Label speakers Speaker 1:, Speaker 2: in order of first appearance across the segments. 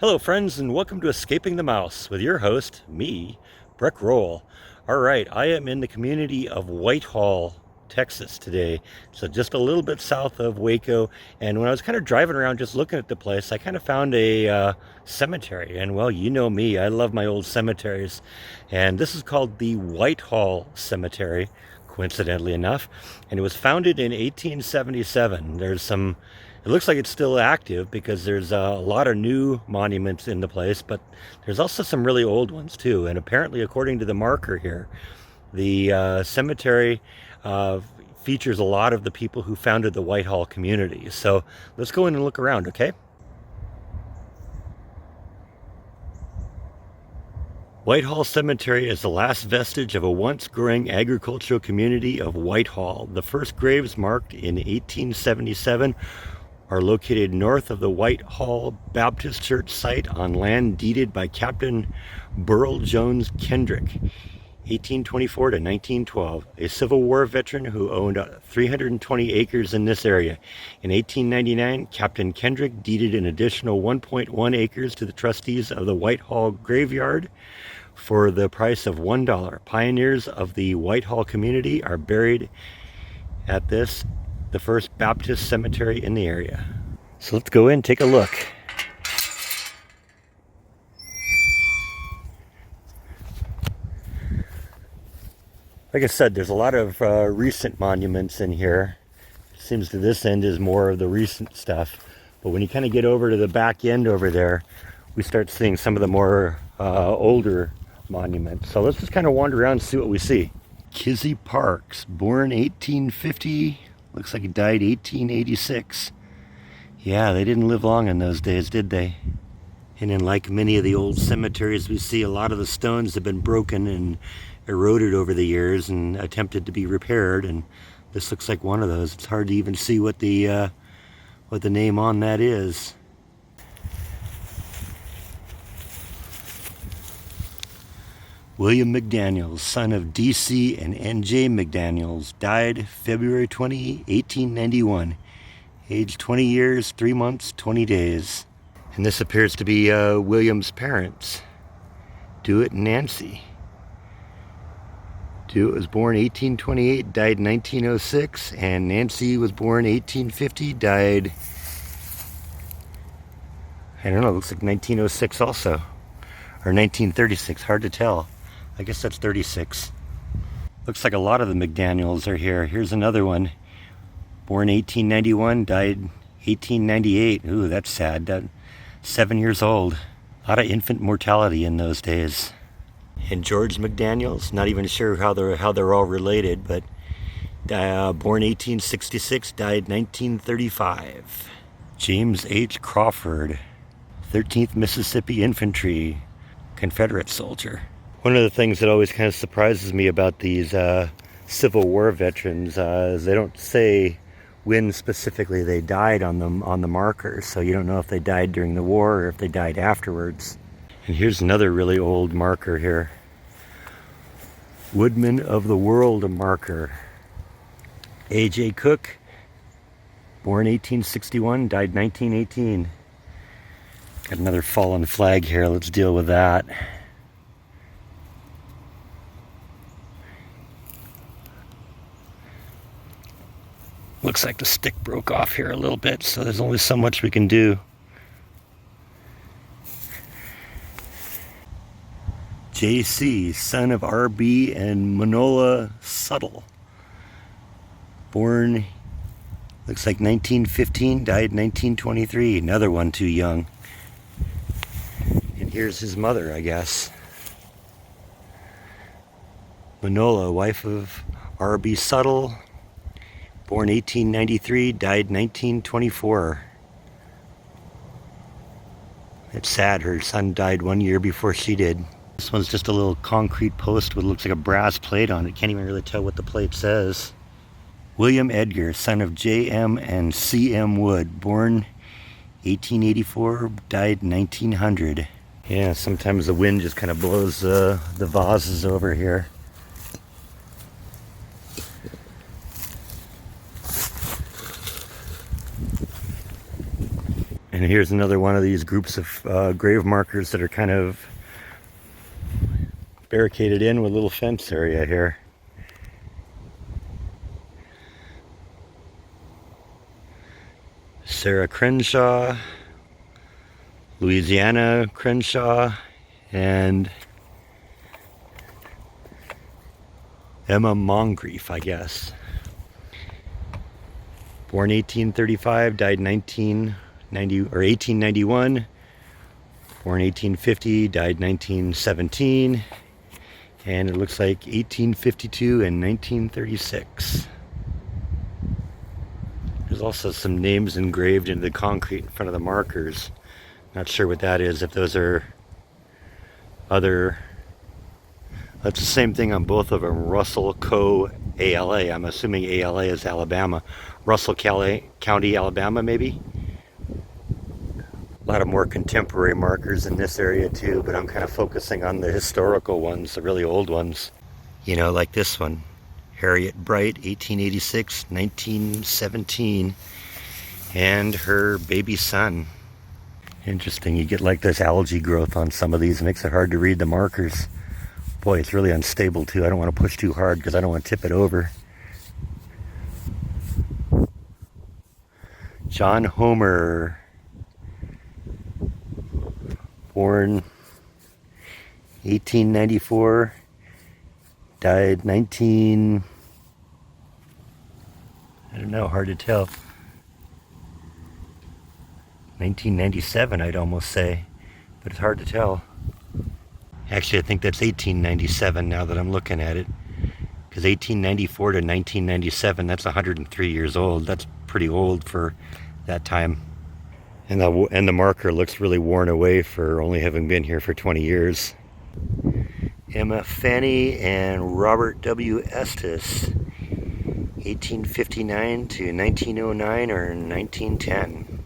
Speaker 1: Hello friends, and welcome to Escaping the Mouse with your host, me, Breck Roll. Alright, I am in the community of Whitehall, Texas today, so just a little bit south of Waco. And when I was kind of driving around just looking at the place, I kind of found a cemetery. And well, you know me, I love my old cemeteries. And this is called the Whitehall Cemetery, coincidentally enough. And it was founded in 1877. It looks like it's still active because there's a lot of new monuments in the place, but there's also some really old ones too. And apparently, according to the marker here, the cemetery features a lot of the people who founded the Whitehall community. So let's go in and look around, okay? Whitehall Cemetery is the last vestige of a once growing agricultural community of Whitehall. The first graves, marked in 1877, are located north of the Whitehall Baptist Church site on land deeded by Captain Burl Jones Kendrick, 1824 to 1912, a Civil War veteran who owned 320 acres in this area. In 1899, Captain Kendrick deeded an additional 1.1 acres to the trustees of the Whitehall graveyard for the price of $1. Pioneers of the Whitehall community are buried at the first Baptist cemetery in the area. So let's go in and take a look. Like I said, there's a lot of recent monuments in here. It seems to this end is more of the recent stuff. But when you kind of get over to the back end over there, we start seeing some of the more older monuments. So let's just kind of wander around and see what we see. Kizzy Parks, born 1850, looks like he died 1886. Yeah, they didn't live long in those days, did they? And then, like many of the old cemeteries, we see a lot of the stones have been broken and eroded over the years and attempted to be repaired. And this looks like one of those. It's hard to even see what the name on that is. William McDaniels, son of D.C. and N.J. McDaniels, died February 20, 1891. Age 20 years, 3 months, 20 days. And this appears to be William's parents, Dewitt and Nancy. Dewitt was born 1828, died 1906, and Nancy was born 1850, died, I don't know, looks like 1906 also. Or 1936, hard to tell. I guess that's 36. Looks like a lot of the McDaniels are here. Here's another one. Born 1891, died 1898. Ooh, that's sad. 7 years old. A lot of infant mortality in those days. And George McDaniels, not even sure how they're all related, but born 1866, died 1935. James H. Crawford, 13th Mississippi Infantry, Confederate soldier. One of the things that always kind of surprises me about these Civil War veterans is they don't say when specifically they died on the markers, so you don't know if they died during the war or if they died afterwards. And here's another really old marker here. Woodmen of the World marker. A.J. Cook, born 1861, died 1918. Got another fallen flag here. Let's deal with that. Looks like the stick broke off here a little bit, so there's only so much we can do. J.C., son of R.B. and Manola Suttle. Born, looks like 1915, died 1923. Another one too young. And here's his mother, I guess. Manola, wife of R.B. Suttle. Born 1893, died 1924. It's sad, her son died 1 year before she did. This one's just a little concrete post with looks like a brass plate on it. Can't even really tell what the plate says. William Edgar, son of J.M. and C.M. Wood, born 1884, died 1900. Yeah, sometimes the wind just kind of blows the vases over here. And here's another one of these groups of grave markers that are kind of barricaded in with a little fence area here. Sarah Crenshaw, Louisiana Crenshaw, and Emma Moncrief, I guess. Born 1835, died 1990 or 1891. Born 1850, died 1917. And it looks like 1852 and 1936. There's also some names engraved into the concrete in front of the markers. Not sure what that is, if those are other... That's the same thing on both of them. Russell Co. ALA. I'm assuming ALA is Alabama. Russell County, Alabama, maybe? A lot of more contemporary markers in this area too, but I'm kind of focusing on the historical ones, the really old ones. You know, like this one. Harriet Bright, 1886, 1917, and her baby son. Interesting, you get like this algae growth on some of these. It makes it hard to read the markers. Boy, it's really unstable too. I don't want to push too hard because I don't want to tip it over. John Homer, born 1894, died I don't know, hard to tell. 1997, I'd almost say, but it's hard to tell. Actually, I think that's 1897 now that I'm looking at it, because 1894 to 1997, that's 103 years old. That's pretty old for that time. And the marker looks really worn away for only having been here for 20 years. Emma Fanny and Robert W. Estes, 1859 to 1909 or 1910.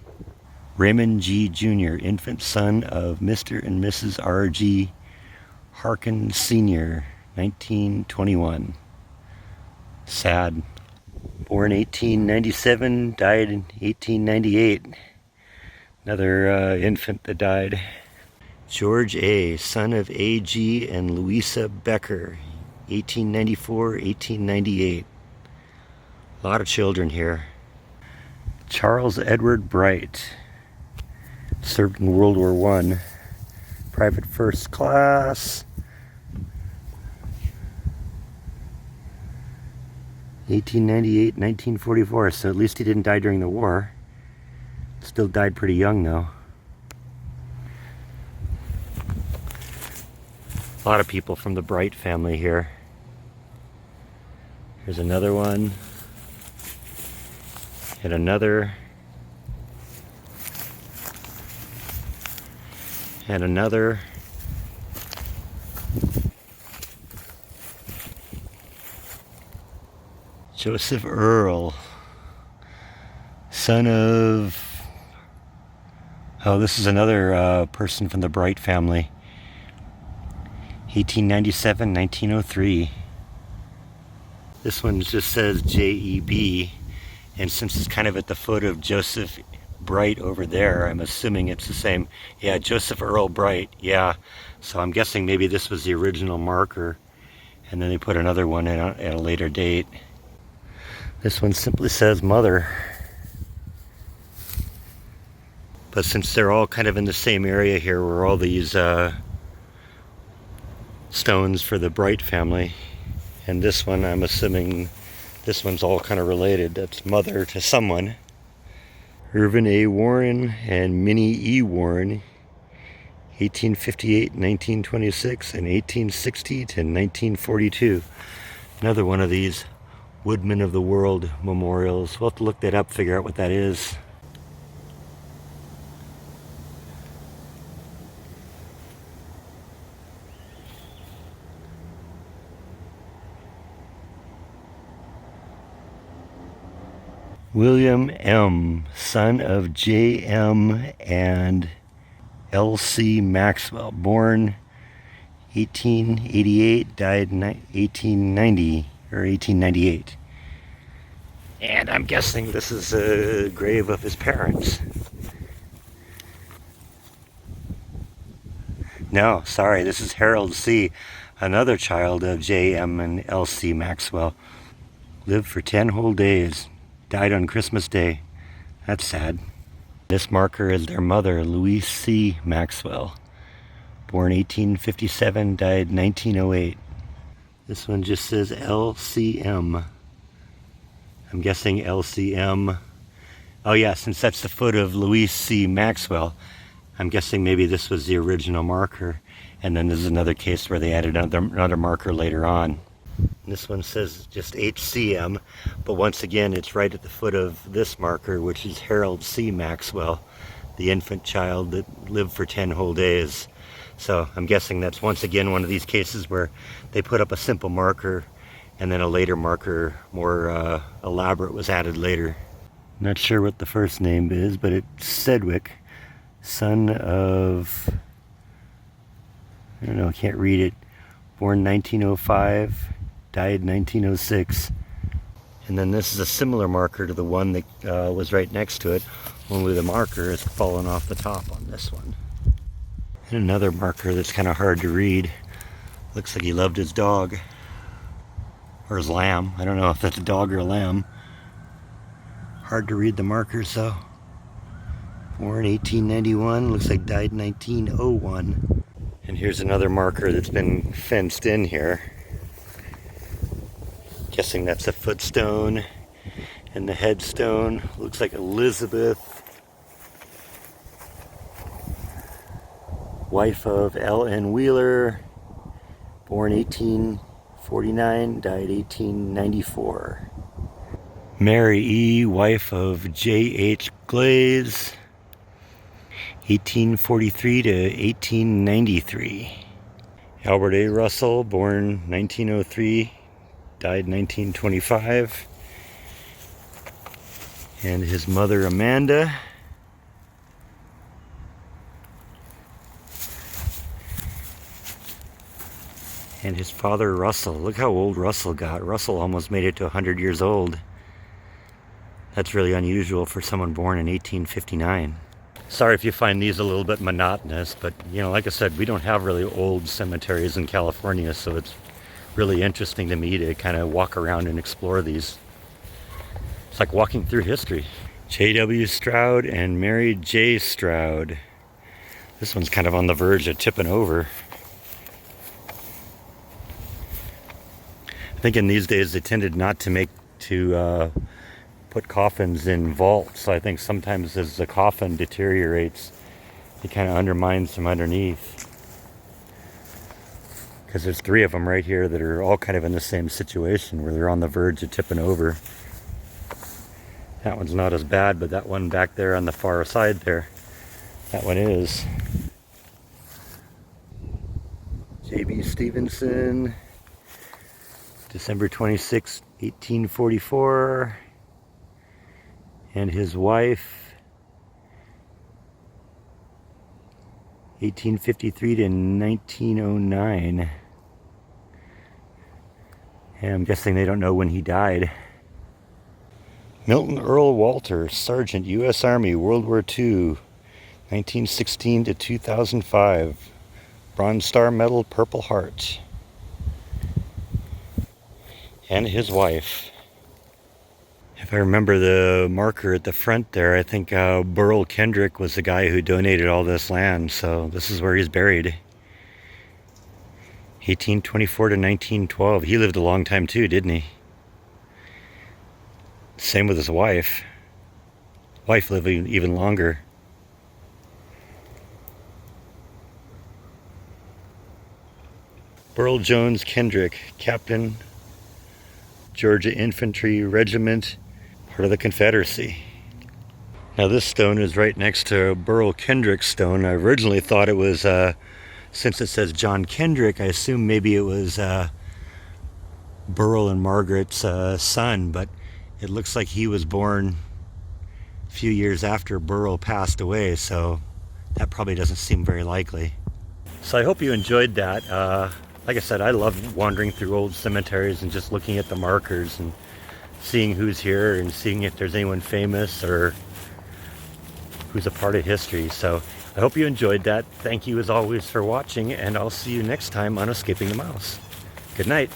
Speaker 1: Raymond G. Jr., infant son of Mr. and Mrs. R.G. Harkin Sr., 1921. Sad. Born 1897, died in 1898. Another infant that died. George A., son of A.G. and Louisa Becker, 1894, 1898. A lot of children here. Charles Edward Bright, served in World War I, private first class. 1898, 1944, so at least he didn't die during the war. Still died pretty young though. A lot of people from the Bright family here. Here's another one. And another. And another. Joseph Earl, son of... Oh, this is another person from the Bright family. 1897, 1903. This one just says J.E.B. And since it's kind of at the foot of Joseph Bright over there, I'm assuming it's the same. Yeah, Joseph Earl Bright, yeah. So I'm guessing maybe this was the original marker, and then they put another one in at a later date. This one simply says Mother. But since they're all kind of in the same area here where all these stones for the Bright family, and this one, I'm assuming this one's all kind of related. That's Mother to someone. Irvin A. Warren and Minnie E. Warren, 1858, 1926, and 1860 to 1942. Another one of these Woodmen of the World memorials. We'll have to look that up, figure out what that is. William M., son of J.M. and L.C. Maxwell, born 1888, died 1890 or 1898. And I'm guessing this is a grave of his parents. No, sorry, this is Harold C., another child of J.M. and L.C. Maxwell. Lived for 10 whole days. Died on Christmas Day. That's sad. This marker is their mother, Louise C. Maxwell. Born 1857, died 1908. This one just says LCM. I'm guessing LCM. Oh yeah, since that's the foot of Louise C. Maxwell, I'm guessing maybe this was the original marker. And then there's another case where they added another marker later on. This one says just HCM, but once again, it's right at the foot of this marker, which is Harold C. Maxwell, the infant child that lived for 10 whole days. So I'm guessing that's once again one of these cases where they put up a simple marker and then a later marker, more elaborate, was added later. Not sure what the first name is, but it's Sedgwick, son of, I don't know, I can't read it. Born 1905, died 1906. And then this is a similar marker to the one that was right next to it, only the marker has fallen off the top on this one. And another marker that's kind of hard to read. Looks like he loved his dog. Or his lamb. I don't know if that's a dog or a lamb. Hard to read the markers though. Born 1891, looks like died 1901. And here's another marker that's been fenced in here. Guessing that's a footstone. And the headstone looks like Elizabeth, wife of L.N. Wheeler, born 1849, died 1894. Mary E., wife of J.H. Glaze, 1843 to 1893. Albert A. Russell, born 1903, died 1925. And his mother, Amanda. And his father, Russell. Look how old Russell got. Russell almost made it to 100 years old. That's really unusual for someone born in 1859. Sorry if you find these a little bit monotonous, but you know, like I said, we don't have really old cemeteries in California, so it's really interesting to me to kind of walk around and explore these. It's like walking through history. J.W. Stroud and Mary J. Stroud. This one's kind of on the verge of tipping over. I think in these days they tended not to put coffins in vaults. So I think sometimes as the coffin deteriorates, it kind of undermines from underneath. Because there's 3 of them right here that are all kind of in the same situation where they're on the verge of tipping over. That one's not as bad, but that one back there on the far side there, that one is. J.B. Stevenson, December 26, 1844. And his wife, 1853 to 1909. And I'm guessing they don't know when he died. Milton Earl Walter, Sergeant, U.S. Army, World War II, 1916 to 2005. Bronze Star Medal, Purple Heart. And his wife. If I remember the marker at the front there, I think Burl Kendrick was the guy who donated all this land, so this is where he's buried. 1824 to 1912. He lived a long time too, didn't he? Same with his wife. Wife lived even longer. Burl Jones Kendrick, Captain, Georgia Infantry Regiment, part of the Confederacy. Now this stone is right next to Burl Kendrick's stone. I originally thought it was, since it says John Kendrick, I assumed maybe it was Burl and Margaret's son, but it looks like he was born a few years after Burl passed away, so that probably doesn't seem very likely. So I hope you enjoyed that. Like I said, I love wandering through old cemeteries and just looking at the markers and seeing who's here and seeing if there's anyone famous or who's a part of history. So I hope you enjoyed that. Thank you as always for watching, and I'll see you next time on Escaping the Mouse. Good night.